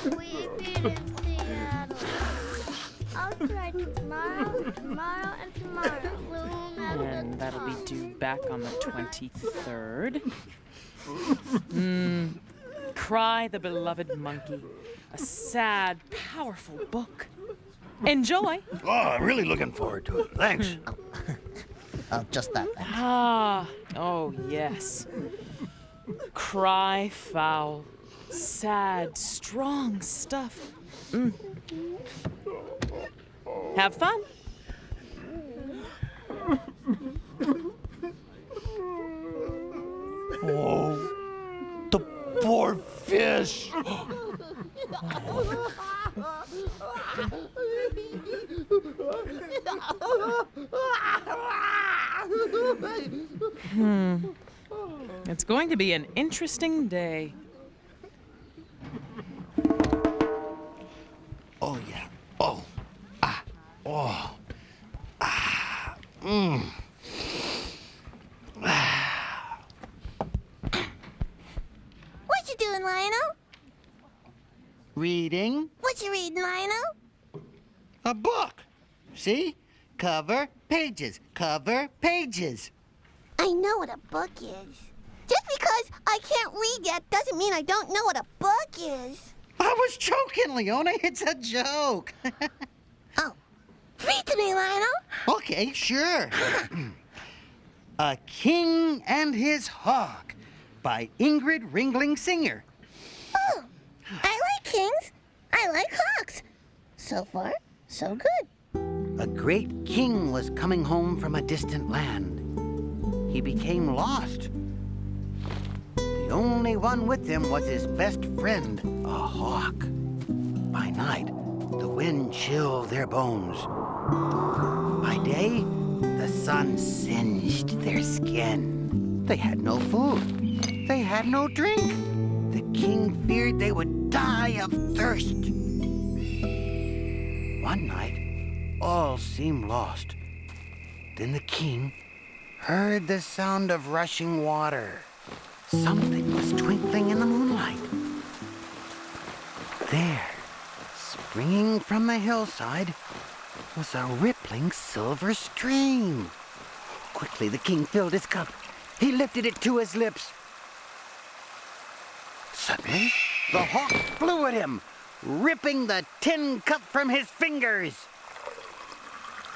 Weeping in Seattle. I'll try tomorrow, and tomorrow. And that'll be due back on the 23rd. Cry the Beloved Monkey. A sad, powerful book. Enjoy. Oh, I'm really looking forward to it. Thanks. Just that. Oh yes. Cry foul. Sad, strong stuff. Have fun. Oh, the poor fish. It's going to be an interesting day. Oh, yeah. Oh. Oh. What you doing, Lionel? Reading What you reading, Lionel? a book. See? Cover, pages. Cover, pages. I know what a book is. Just because I can't read yet doesn't mean I don't know what a book is. I was joking, Leona. It's a joke. Oh, read to me, Lionel. Okay, sure. A King and His Hawk by Ingrid Ringling Singer. Oh, I like kings. I like hawks. So far, so good. A great king was coming home from a distant land. He became lost. The only one with him was his best friend, a hawk. By night, the wind chilled their bones. By day, the sun singed their skin. They had no food. They had no drink. The king feared they would die of thirst. One night, all seemed lost. Then the king heard the sound of rushing water. Something was twinkling in the moonlight. There, springing from the hillside, was a rippling silver stream. Quickly, the king filled his cup. He lifted it to his lips. Suddenly, the hawk flew at him, ripping the tin cup from his fingers.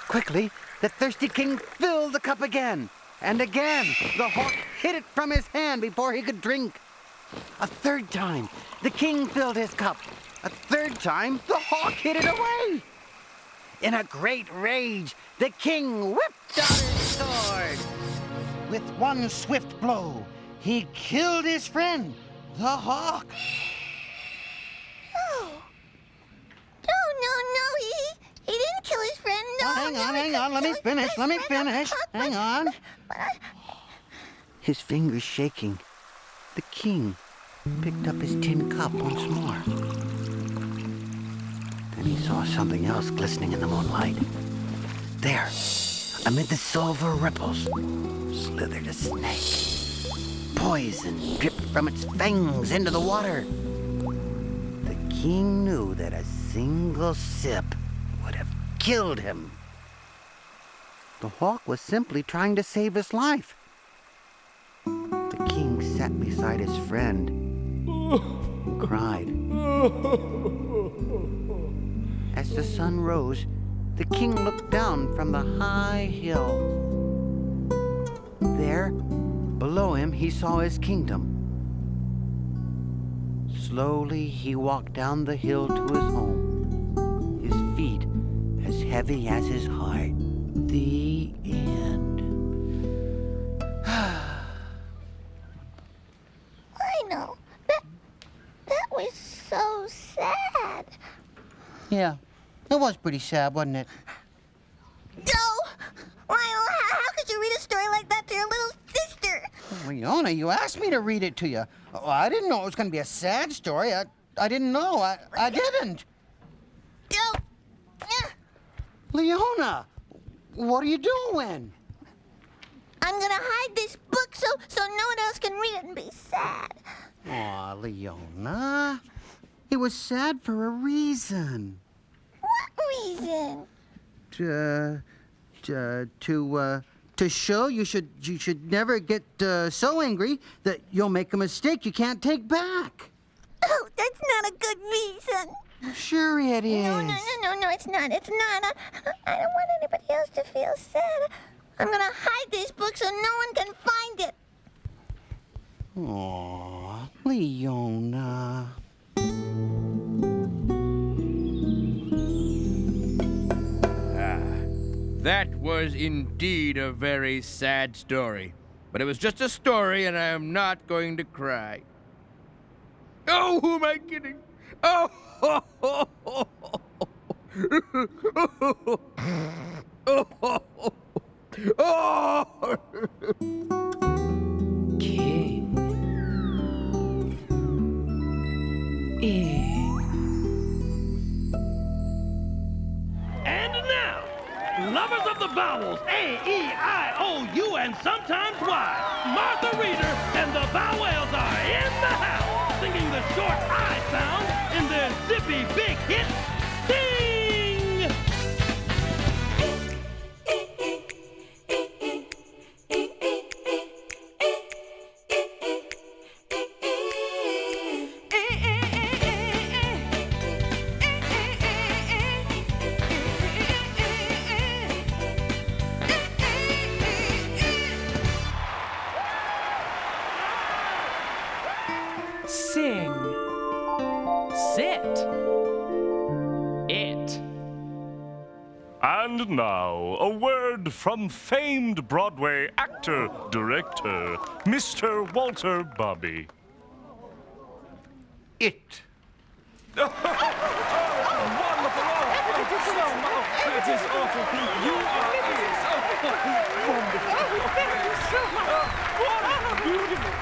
Quickly, the thirsty king filled the cup again. And again, the hawk hit it from his hand before he could drink. A third time, the king filled his cup. A third time, the hawk hit it away. In a great rage, the king whipped out his sword. With one swift blow, he killed his friend, the hawk. No, he didn't kill his friend. No, Hang on, let me finish. Hang on. His fingers shaking, the king picked up his tin cup once more. Then he saw something else glistening in the moonlight. There, amid the silver ripples, slithered a snake. Poison dripped from its fangs into the water. The king knew that a single sip would have killed him. The hawk was simply trying to save his life. The king sat beside his friend and cried. As the sun rose, the king looked down from the high hill. There, below him, he saw his kingdom. Slowly, he walked down the hill to his home, his feet as heavy as his heart. The end. I know. That was so sad. Yeah, it was pretty sad, wasn't it? Lionel, how could you read a story like that to your little sister? Leona, you asked me to read it to you. Oh, I didn't know it was going to be a sad story. I didn't know. I didn't. Leona, what are you doing? I'm gonna hide this book so no one else can read it and be sad. Aw, Leona. It was sad for a reason. What reason? To show you should never get so angry that you'll make a mistake you can't take back. Oh, that's not a good reason. Sure it is. No, it's not. It's not. I don't want anybody else to feel sad. I'm gonna hide this book so no one can find it. Aw, Leona. That was indeed a very sad story. But it was just a story, and I am not going to cry. Oh, who am I kidding? Oh! King. And now, lovers of the vowels A, E, I, O, U, and sometimes Y, Martha Reeder and the Vowelles are in the house, singing the short I sound in their zippy big hit, Sing! Sing. Sit. It. And now, a word from famed Broadway actor, director, Mr. Walter Bobbie. It. Wonderful! Oh, it is so much. It is awful. You are wonderful. Thank you so much. Beautiful.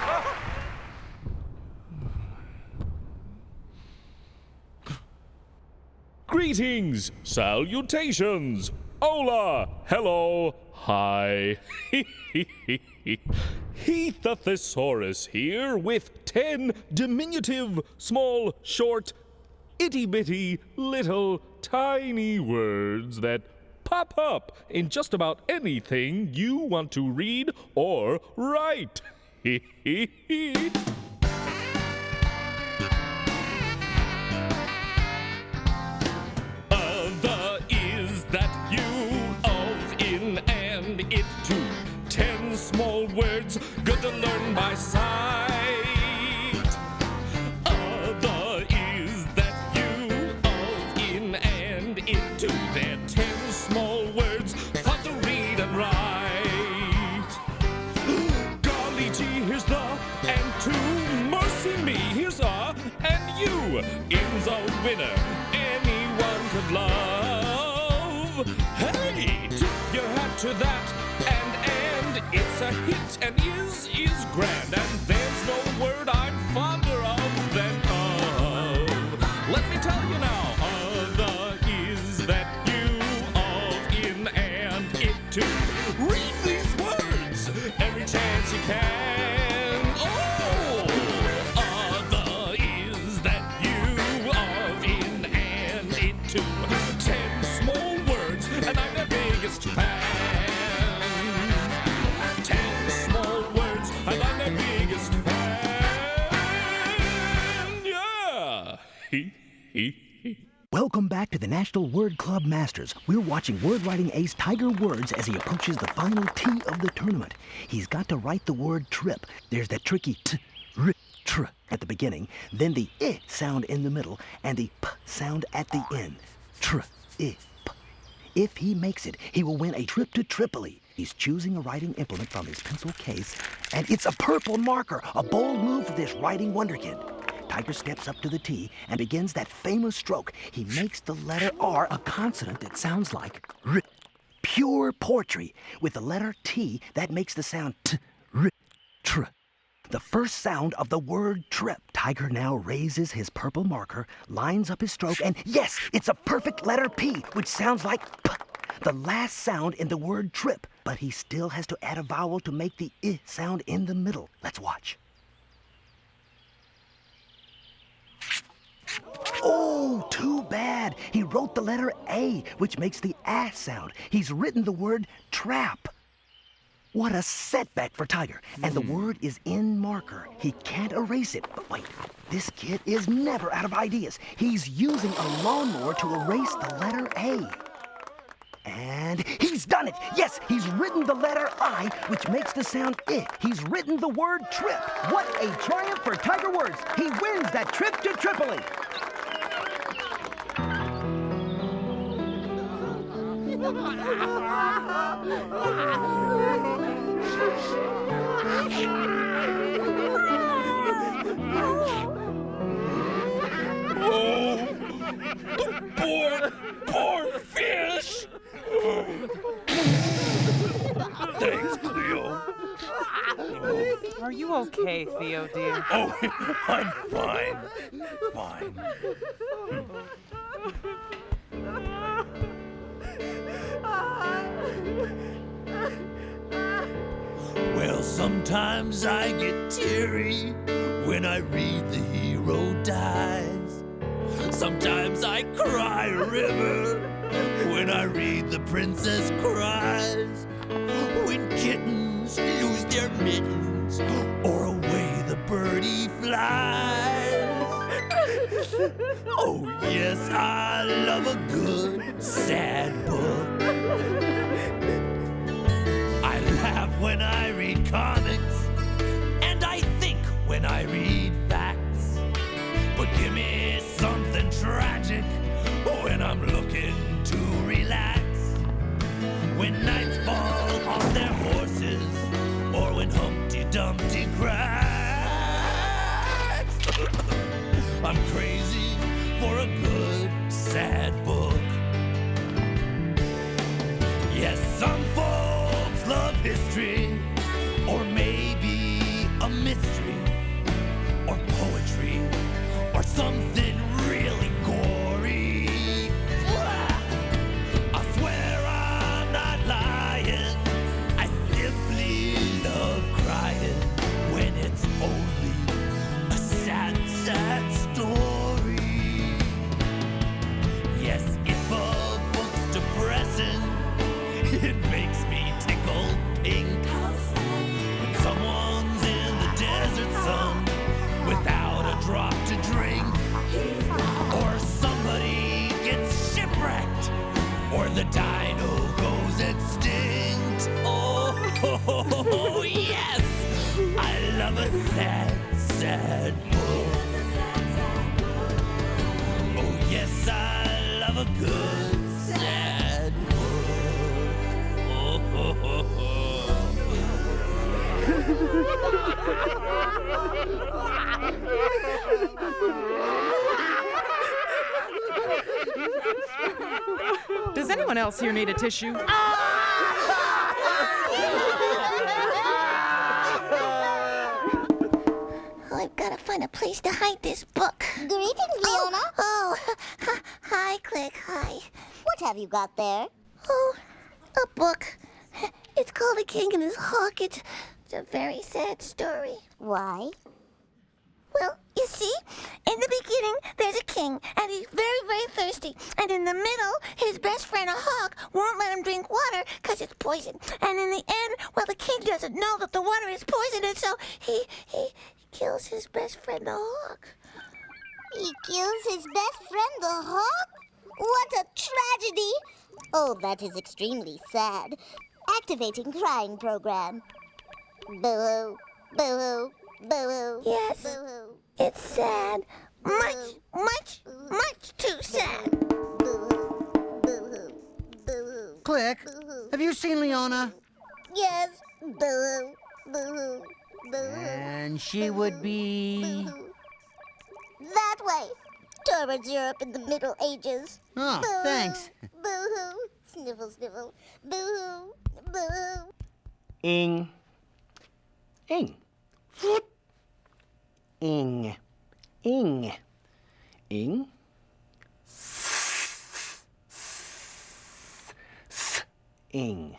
Greetings, salutations, hola, hello, hi. Heath a Thesaurus here with 10 diminutive, small, short, itty-bitty, little, tiny words that pop up in just about anything you want to read or write. Small words, good to learn by sight. Other is that you, of, in, and into. They're 10 small words, fun to read and write. Golly gee, here's the, and to, mercy me, here's a, and you. In's a winner, anyone could love. Hey, tip your hat to that, and it's a hit, and is grand, and there's no word I'm fonder of than of. Let me tell you now, other is that you, of, in, and it too. Read these words every chance you can. Oh, other is that you, of, in, and it too. 10 small words, and I'm their biggest fan. Welcome back to the National Word Club Masters. We're watching word writing ace Tiger Words as he approaches the final T of the tournament. He's got to write the word trip. There's that tricky t, r, tr at the beginning, then the I sound in the middle, and the p sound at the end. Tr, I, p. If he makes it, he will win a trip to Tripoli. He's choosing a writing implement from his pencil case, and it's a purple marker, a bold move for this writing wonderkid. Tiger steps up to the T and begins that famous stroke. He makes the letter R a consonant that sounds like R. Pure poetry. With the letter T, that makes the sound T, R, tr. The first sound of the word trip. Tiger now raises his purple marker, lines up his stroke, and yes, it's a perfect letter P, which sounds like P. The last sound in the word trip, but he still has to add a vowel to make the I sound in the middle. Let's watch. Oh, too bad. He wrote the letter A, which makes the ass sound. He's written the word trap. What a setback for Tiger. And the word is in marker. He can't erase it. But wait, this kid is never out of ideas. He's using a lawnmower to erase the letter A. And he's done it! Yes, he's written the letter I, which makes the sound I. He's written the word trip. What a triumph for Tiger Words! He wins that trip to Tripoli! Oh, the poor fish! Thanks, Cleo. Are you okay, Theo, dear? Oh, I'm fine. Fine. Well, sometimes I get teary when I read the hero dies. Sometimes I cry a river when I read the princess cries. When kittens lose their mittens or away the birdie flies. Oh yes, I love a good sad book. I laugh when I read comics, and I think when I read facts. But give me something tragic when I'm looking to relax. When knights fall off their horses, or when Humpty Dumpty cracks. I'm crazy for a good sad book. Yes, some folks love history, or maybe a mystery, or poetry, or something really gory. I swear I'm not lying. I simply love crying when it's only a sad, sad story. Yes, if a book's depressing, it makes me tickle pink. When someone's in the desert sun without a drop to drink, or somebody gets shipwrecked, or the dino goes extinct. Oh, yes, I love a sad, sad book. Oh, yes, I love a good sad book. Does anyone else here need a tissue? I've got to find a place to hide this book. Greetings, Leona. Oh, hi, Click, hi. What have you got there? Oh, a book. It's called The King and His Hawk. It's a very sad story. Why? Well, you see, in the beginning, there's a king, and he's very, very thirsty. And in the middle, his best friend, a hawk, won't let him drink water because it's poison. And in the end, well, the king doesn't know that the water is poisonous, so he kills his best friend, the hawk. He kills his best friend, the hawk? What a tragedy! Oh, that is extremely sad. Activating crying program. Boo-hoo, boo-hoo, boo-hoo. Yes, Boo-hoo. it's sad. Much too sad. Boo-hoo, boo-hoo, boo-hoo. Click, have you seen Leona? Yes, boo-hoo, boo-hoo, boo-hoo. And she would be... Boo-hoo. That way, towards Europe in the Middle Ages. Oh, Boo-hoo, thanks. Boo-hoo, sniffle, sniffle, boo-hoo, boo-hoo. Ing. Ing. Ing. Ing. Ing. Ing.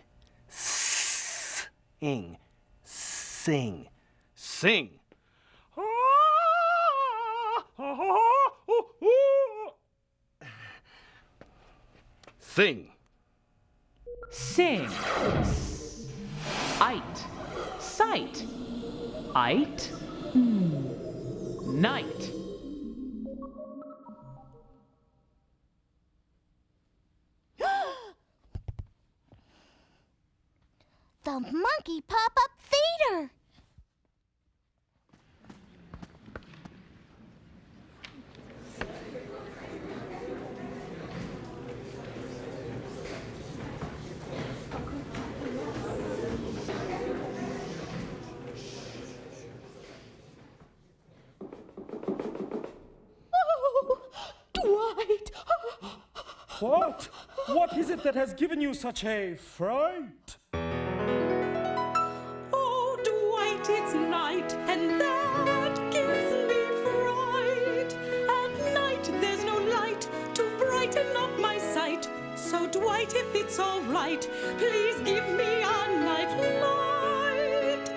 Ing. Sing. Sing. Sing. Sing. Ite. Sight. Ite. Night. The monkey pop-up theater! Dwight! What? What is it that has given you such a fright? Oh, Dwight, it's night, and that gives me fright. At night, there's no light to brighten up my sight. So, Dwight, if it's all right, please give me a night light.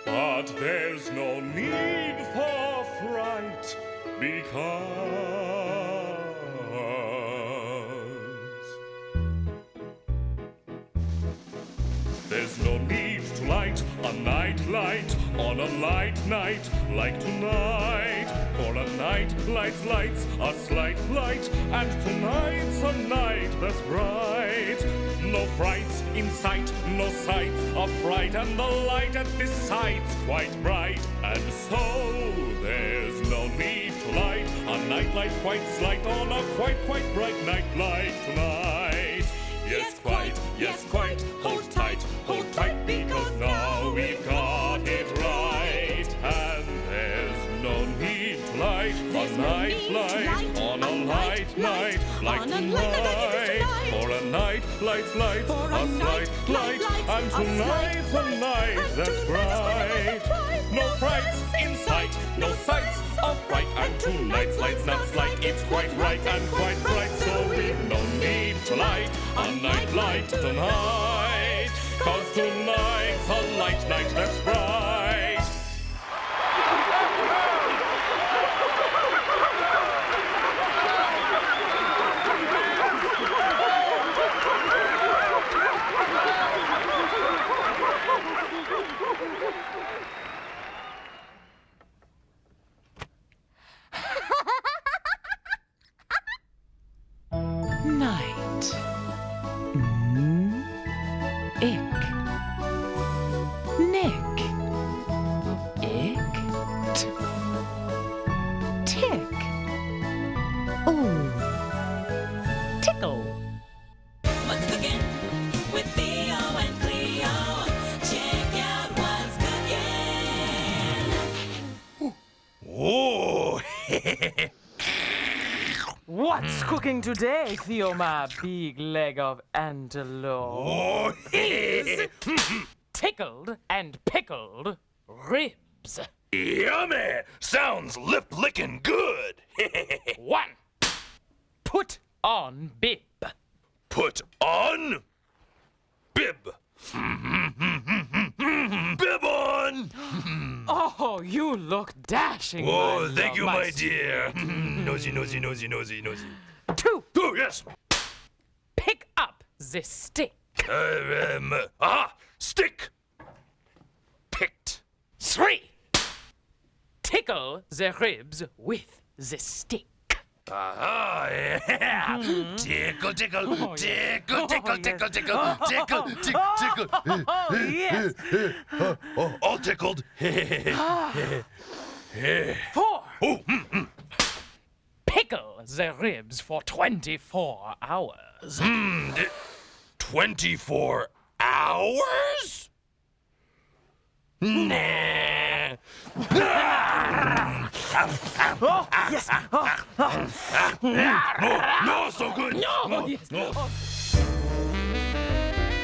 But there's no need for fright, because there's no need to light a night light on a light night like tonight. For a night lights a slight light, and tonight's a night that's bright. No frights in sight, no sights of fright, and the light at this sight's quite bright. And so there's no need to light a night light quite slight on a quite bright night light tonight. Yes, quite, hold tight, because now we've got it right. And there's no need to light a night light on a light night like tonight. For a night lights a slight light, and tonight's a night that's bright. No frights in sight, no sights of fright, and tonight's light's not slight, it's quite right and quite bright. So we've no need to light a night light tonight, 'cause tonight's a light night that's bright. Night. Ick. Nick. Ick. Tick. Ooh. Tickle. What's cooking with Theo and Cleo? Check out what's cooking. Oh! What's cooking today, Theo, my big leg of antelope? Oh! Is tickled and pickled ribs. Yummy! Sounds lip-licking good. 1. Put on bib. Put on bib. Bib on! Oh, you look dashing. Oh, my thank love, you, my dear. Nosy. 2. Oh, yes. Pick up the stick. Stick. Picked. 3. Tickle the ribs with the stick. Aha, yeah. Tickle, tickle, Oh, yeah. tickle, tickle, Oh, tickle, yes. tickle, tickle, tickle. Oh, yes. Oh, all tickled. 4. Oh, Pickle the ribs for 24 hours. 24 hours? Nah. Oh, yes. No, so good. No, yes.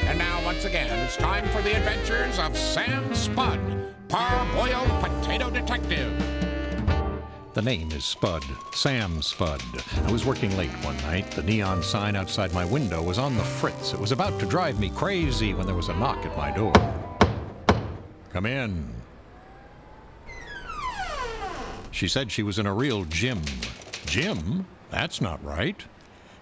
And now, once again, it's time for the adventures of Sam Spud, parboiled potato detective. The name is Spud, Sam Spud. I was working late one night. The neon sign outside my window was on the fritz. It was about to drive me crazy when there was a knock at my door. Come in. She said she was in a real gym. Gym? That's not right.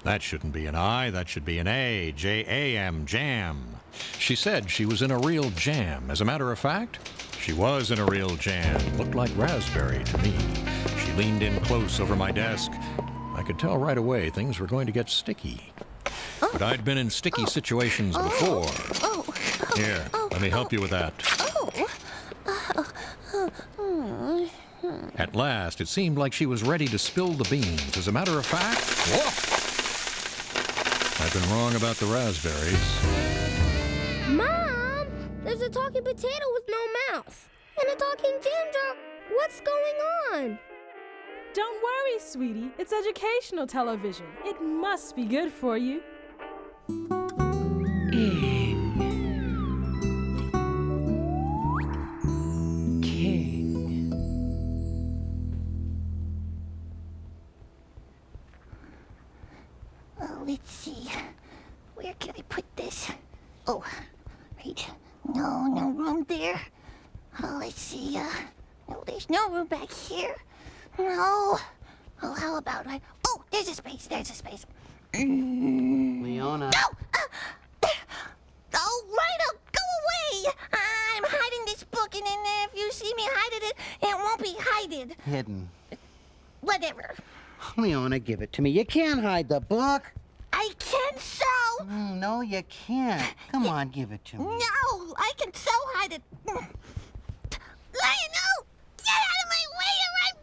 That shouldn't be an I, that should be an A. J-A-M, jam. She said she was in a real jam. As a matter of fact, she was in a real jam. Looked like raspberry to me. She leaned in close over my desk. I could tell right away things were going to get sticky. But I'd been in sticky situations before. Here, let me help you with that. At last, it seemed like she was ready to spill the beans. As a matter of fact, whoa! I've been wrong about the raspberries. Mom! There's a talking potato with no mouth. And a talking ginger. What's going on? Don't worry, sweetie. It's educational television. It must be good for you. Let's see. Where can I put this? Oh, right. No room there. Oh, let's see. No, there's no room back here. No. Oh, how about Oh, there's a space. Leona. No! Oh, Rhino, go away! I'm hiding this book, and then if you see me hiding it, it won't be hidden. Hidden. Whatever. Leona, give it to me. You can't hide the book. I can so. No, you can't. Come on, give it to me. No, I can so hide it. Lionel, get out of my way or I'm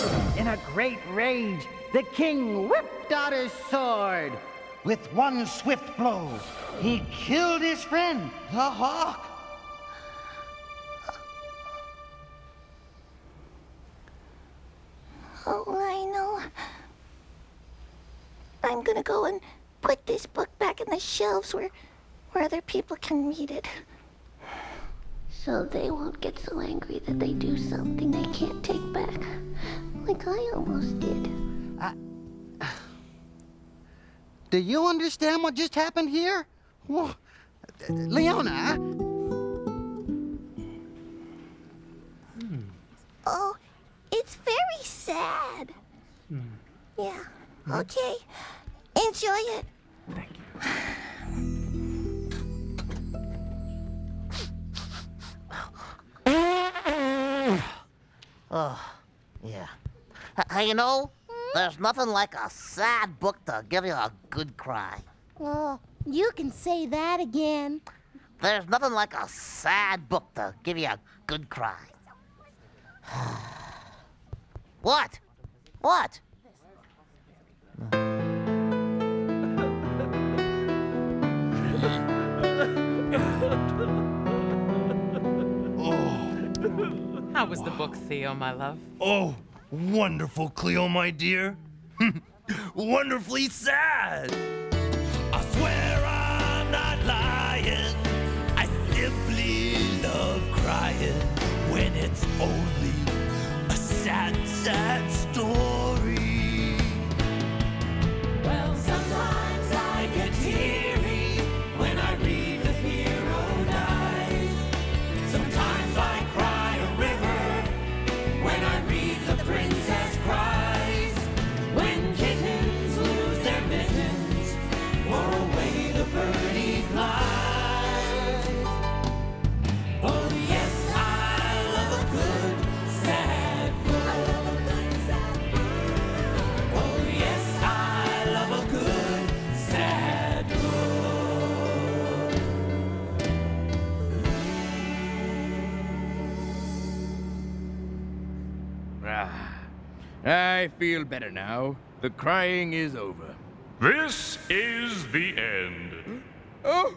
gonna... In a great rage, the king whipped out his sword. With one swift blow, he killed his friend, the hawk. Oh, Lionel. I'm gonna go and put this book back in the shelves where other people can read it. So they won't get so angry that they do something they can't take back. Like I almost did. Do you understand what just happened here? Whoa. Leona? Oh, it's very sad. Yeah, okay. Enjoy it. Thank you. Oh, yeah. Hey, you know, there's nothing like a sad book to give you a good cry. Oh, you can say that again. There's nothing like a sad book to give you a good cry. What? What? How was the book, Theo, my love? Oh, wonderful, Cleo, my dear. Wonderfully sad. I swear I'm not lying. I simply love crying when it's only a sad, sad story. Well, sometimes I get teary when I read The Hero Dies. Sometimes I cry a river when I read The Princess Cries. When kittens lose their mittens or away the birdie flies. Oh yes, I love a good sad book. Oh yes, I love a good sad I feel better now. The crying is over. This is the end. Oh,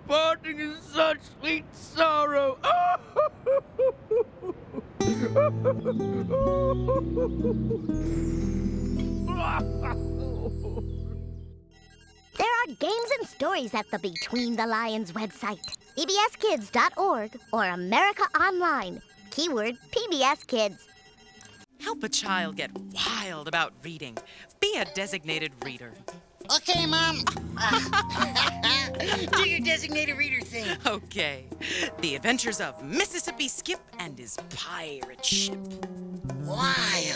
parting is such sweet sorrow. There are games and stories at the Between the Lions website, pbskids.org or America Online. Keyword PBS Kids. Help a child get wild about reading. Be a designated reader. Okay, Mom. Do your designated reader thing. Okay. The Adventures of Mississippi Skip and his pirate ship. Why?